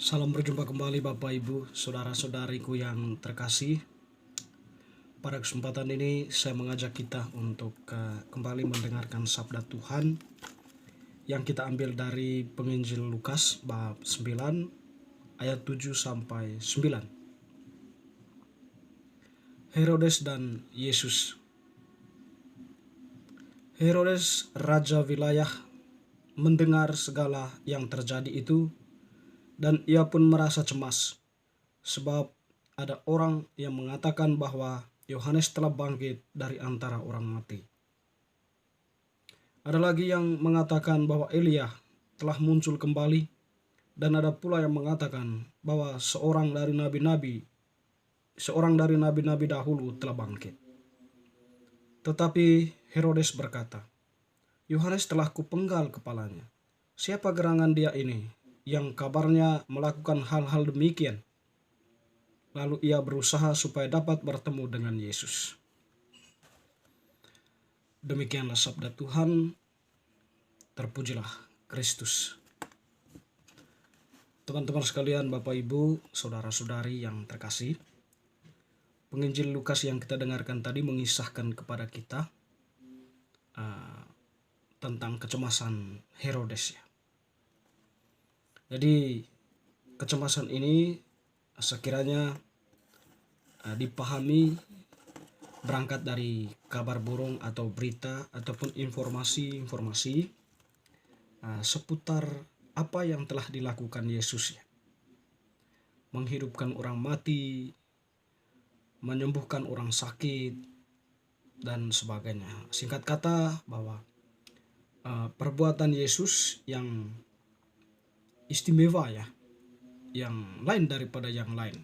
Salam berjumpa kembali Bapak Ibu, saudara-saudariku yang terkasih. Pada kesempatan ini saya mengajak kita untuk kembali mendengarkan sabda Tuhan yang kita ambil dari Penginjil Lukas bab 9 ayat 7 sampai 9. Herodes dan Yesus. Herodes raja wilayah mendengar segala yang terjadi itu, dan ia pun merasa cemas sebab ada orang yang mengatakan bahwa Yohanes telah bangkit dari antara orang mati. Ada lagi yang mengatakan bahwa Elia telah muncul kembali, dan ada pula yang mengatakan bahwa seorang dari nabi-nabi dahulu telah bangkit. Tetapi Herodes berkata, Yohanes telah kupenggal kepalanya. Siapa gerangan dia ini yang kabarnya melakukan hal-hal demikian? Lalu ia berusaha supaya dapat bertemu dengan Yesus. Demikianlah sabda Tuhan, terpujilah Kristus. Teman-teman sekalian, Bapak Ibu, saudara-saudari yang terkasih, Penginjil Lukas yang kita dengarkan tadi mengisahkan kepada kita tentang kecemasan Herodes ya. Jadi kecemasan ini sekiranya dipahami berangkat dari kabar burung atau berita ataupun informasi seputar apa yang telah dilakukan Yesus ya. Menghidupkan orang mati, menyembuhkan orang sakit, dan sebagainya. Singkat kata bahwa perbuatan Yesus yang istimewa ya, yang lain daripada yang lain.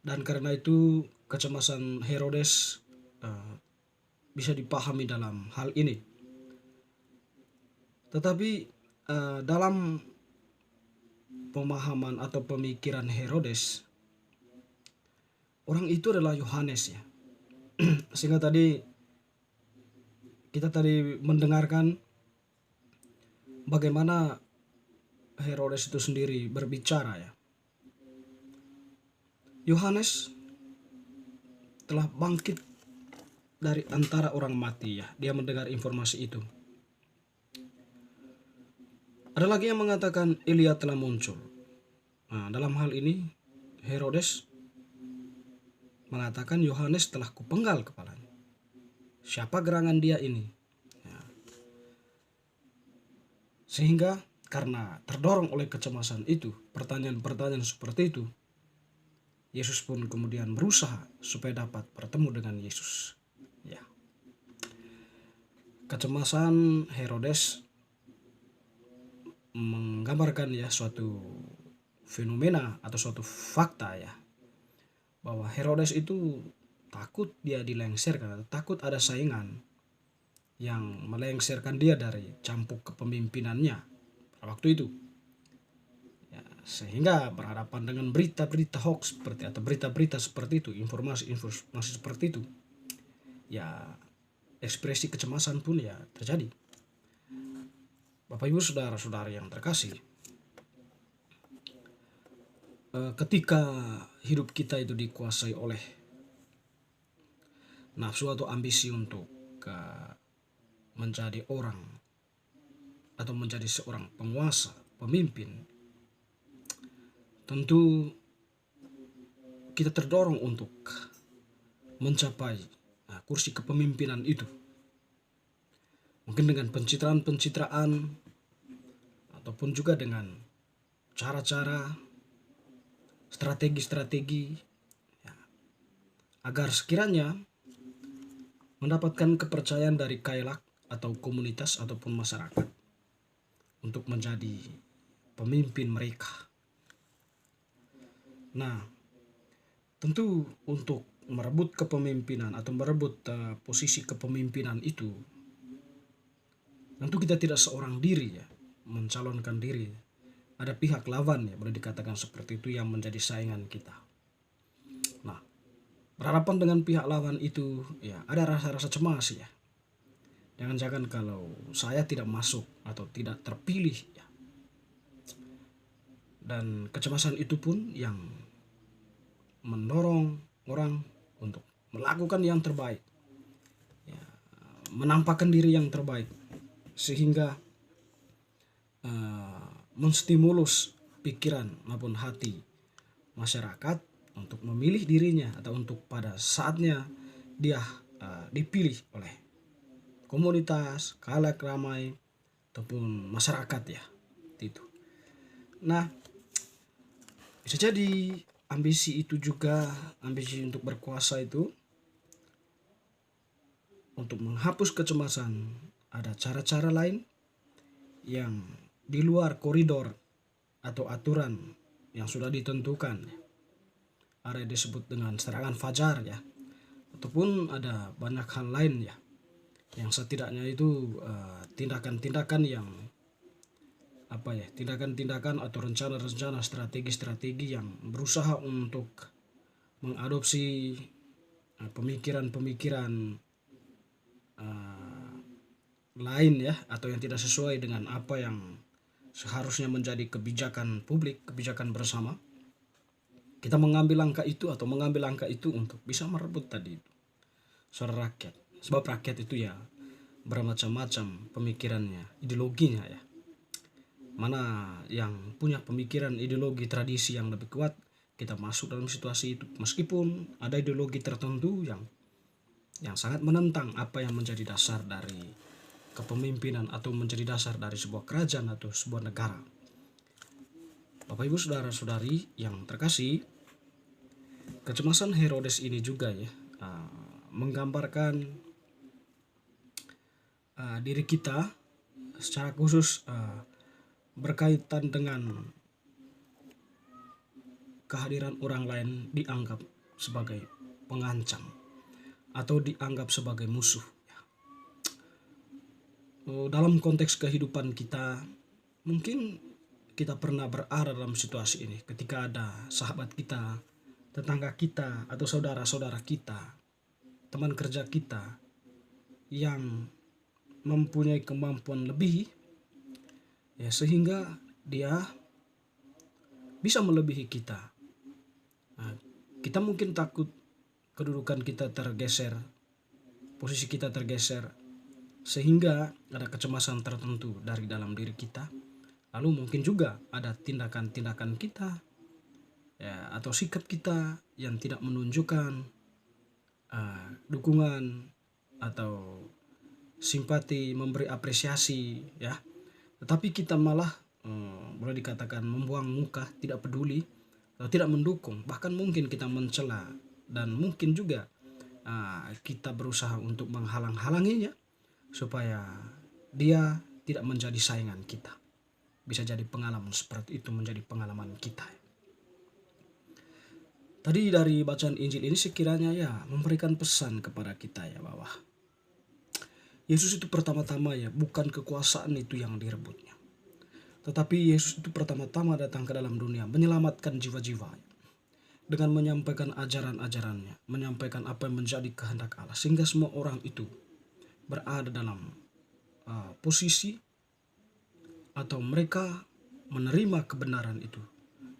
Dan karena itu kecemasan Herodes bisa dipahami dalam hal ini. Tetapi dalam pemahaman atau pemikiran Herodes, orang itu adalah Yohanes ya. Sehingga kita tadi mendengarkan bagaimana Herodes itu sendiri berbicara ya. Yohanes telah bangkit dari antara orang mati ya. Dia mendengar informasi itu. Ada lagi yang mengatakan Elia telah muncul. Nah, dalam hal ini Herodes mengatakan Yohanes telah kupenggal kepalanya. Siapa gerangan dia ini? Ya. Sehingga karena terdorong oleh kecemasan itu, pertanyaan-pertanyaan seperti itu, Yesus pun kemudian berusaha supaya dapat bertemu dengan Yesus. Ya. Kecemasan Herodes menggambarkan ya suatu fenomena atau suatu fakta ya, bahwa Herodes itu takut dia dilengserkan, takut ada saingan yang melengsarkan dia dari campuk kepemimpinannya pada waktu itu ya, sehingga berhadapan dengan berita-berita hoax seperti atau berita-berita seperti itu, informasi seperti itu ya, ekspresi kecemasan pun ya terjadi. Bapak Ibu saudara-saudari yang terkasih, ketika hidup kita itu dikuasai oleh nafsu atau ambisi untuk menjadi orang atau menjadi seorang penguasa, pemimpin, tentu kita terdorong untuk mencapai kursi kepemimpinan itu. Mungkin dengan pencitraan ataupun juga dengan cara-cara, strategi-strategi ya, agar sekiranya mendapatkan kepercayaan dari kailak atau komunitas ataupun masyarakat untuk menjadi pemimpin mereka. Nah, tentu untuk merebut kepemimpinan atau merebut posisi kepemimpinan itu, tentu kita tidak seorang diri ya mencalonkan diri. Ada pihak lawan ya, boleh dikatakan seperti itu, yang menjadi saingan kita. Nah, berhadapan dengan pihak lawan itu ya ada rasa-rasa cemas ya. Jangan-jangan kalau saya tidak masuk atau tidak terpilih ya, Dan kecemasan itu pun yang mendorong orang untuk melakukan yang terbaik, menampakkan diri yang terbaik, sehingga menstimulus pikiran maupun hati masyarakat untuk memilih dirinya atau untuk pada saatnya dia dipilih oleh komunitas, khalayak ramai ataupun masyarakat ya itu. Nah, bisa jadi ambisi itu juga, ambisi untuk berkuasa itu, untuk menghapus kecemasan, ada cara-cara lain yang di luar koridor atau aturan yang sudah ditentukan. Ada yang disebut dengan serangan fajar ya, ataupun ada banyak hal lain ya, yang setidaknya itu tindakan-tindakan yang tindakan-tindakan atau rencana-rencana, strategi-strategi yang berusaha untuk mengadopsi pemikiran-pemikiran lain ya, atau yang tidak sesuai dengan apa yang seharusnya menjadi kebijakan publik, kebijakan bersama. Kita mengambil langkah itu atau mengambil langkah itu untuk bisa merebut tadi itu suara rakyat. Sebab rakyat itu ya bermacam-macam pemikirannya, ideologinya ya. Mana yang punya pemikiran, ideologi, tradisi yang lebih kuat, kita masuk dalam situasi itu. Meskipun ada ideologi tertentu yang sangat menentang apa yang menjadi dasar dari kepemimpinan atau menjadi dasar dari sebuah kerajaan atau sebuah negara. Bapak Ibu saudara-saudari yang terkasih, kecemasan Herodes ini juga ya menggambarkan diri kita secara khusus berkaitan dengan kehadiran orang lain dianggap sebagai pengancam atau dianggap sebagai musuh. Dalam konteks kehidupan kita, mungkin kita pernah berada dalam situasi ini ketika ada sahabat kita, tetangga kita, atau saudara-saudara kita, teman kerja kita yang mempunyai kemampuan lebih ya, sehingga dia bisa melebihi kita. Nah, kita mungkin takut kedudukan kita tergeser, posisi kita tergeser, sehingga ada kecemasan tertentu dari dalam diri kita. Lalu mungkin juga ada tindakan-tindakan kita ya, atau sikap kita yang tidak menunjukkan dukungan atau simpati, memberi apresiasi ya, tetapi kita malah boleh dikatakan membuang muka, tidak peduli atau tidak mendukung, bahkan mungkin kita mencela, dan mungkin juga kita berusaha untuk menghalang-halanginya supaya dia tidak menjadi saingan kita. Bisa jadi pengalaman seperti itu menjadi pengalaman kita. Tadi dari bacaan Injil ini sekiranya ya memberikan pesan kepada kita ya, bahwa Yesus itu pertama-tama ya bukan kekuasaan itu yang direbutnya, tetapi Yesus itu pertama-tama datang ke dalam dunia menyelamatkan jiwa-jiwa dengan menyampaikan ajaran-ajarannya, menyampaikan apa yang menjadi kehendak Allah, sehingga semua orang itu berada dalam posisi atau mereka menerima kebenaran itu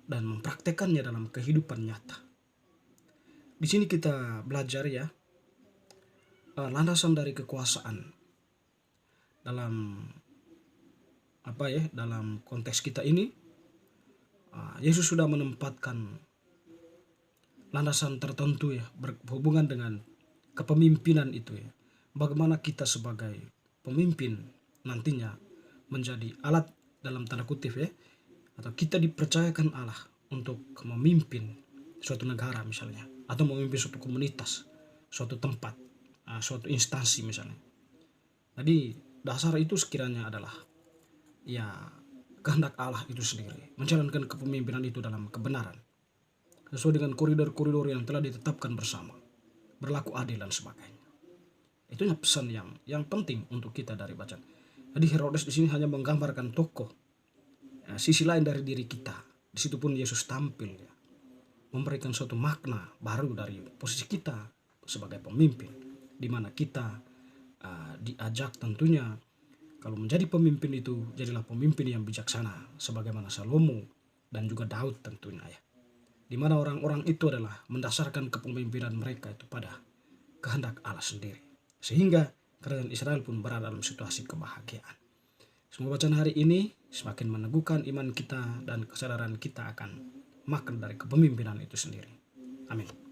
dan mempraktekannya dalam kehidupan nyata. Di sini kita belajar ya landasan dari kekuasaan dalam dalam konteks kita ini. Yesus sudah menempatkan landasan tertentu ya berhubungan dengan kepemimpinan itu ya. Bagaimana kita sebagai pemimpin nantinya menjadi alat dalam tanda kutip ya, atau kita dipercayakan Allah untuk memimpin suatu negara misalnya, atau memimpin suatu komunitas, suatu tempat, suatu instansi misalnya. Jadi dasar itu sekiranya adalah ya kehendak Allah itu sendiri, menjalankan kepemimpinan itu dalam kebenaran sesuai dengan koridor-koridor yang telah ditetapkan bersama, berlaku adil dan sebagainya. Itunya pesan yang penting untuk kita dari bacaan. Jadi Herodes di sini hanya menggambarkan tokoh ya, sisi lain dari diri kita. Di situ pun Yesus tampil ya, memberikan suatu makna baru dari posisi kita sebagai pemimpin, di mana kita diajak tentunya kalau menjadi pemimpin itu jadilah pemimpin yang bijaksana sebagaimana Salomo dan juga Daud tentunya ya. Di mana orang-orang itu adalah mendasarkan kepemimpinan mereka itu pada kehendak Allah sendiri. Sehingga kerajaan Israel pun berada dalam situasi kebahagiaan. Semoga bacaan hari ini semakin meneguhkan iman kita dan kesadaran kita akan makna dari kepemimpinan itu sendiri. Amin.